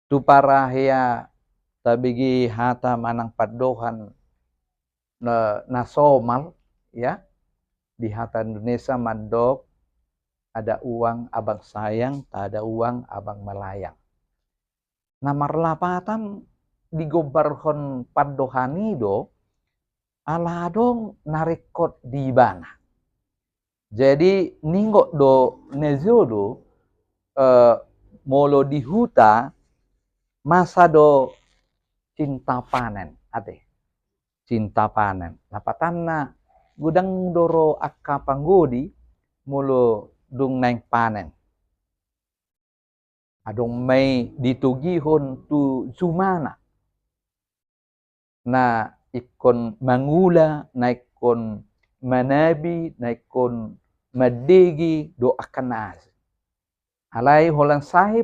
tu parahya tabigi hata manang padohan nasomal ya di hata Indonesia mandok ada uang abang sayang, tak ada uang abang melayang. Nah marlapatan digobarhon padohani do aladong narikot di bana. Jadi ninggok do nezio do molo di huta masa do cinta panen ate. Cinta panen. Lapatanna gudang doro akka panggodi molo dung naing panen. Adong may ditugihon tu zumana. Na ikon mangula, na ikon manabi, na ikon madegi do akan as. Alai holang sahi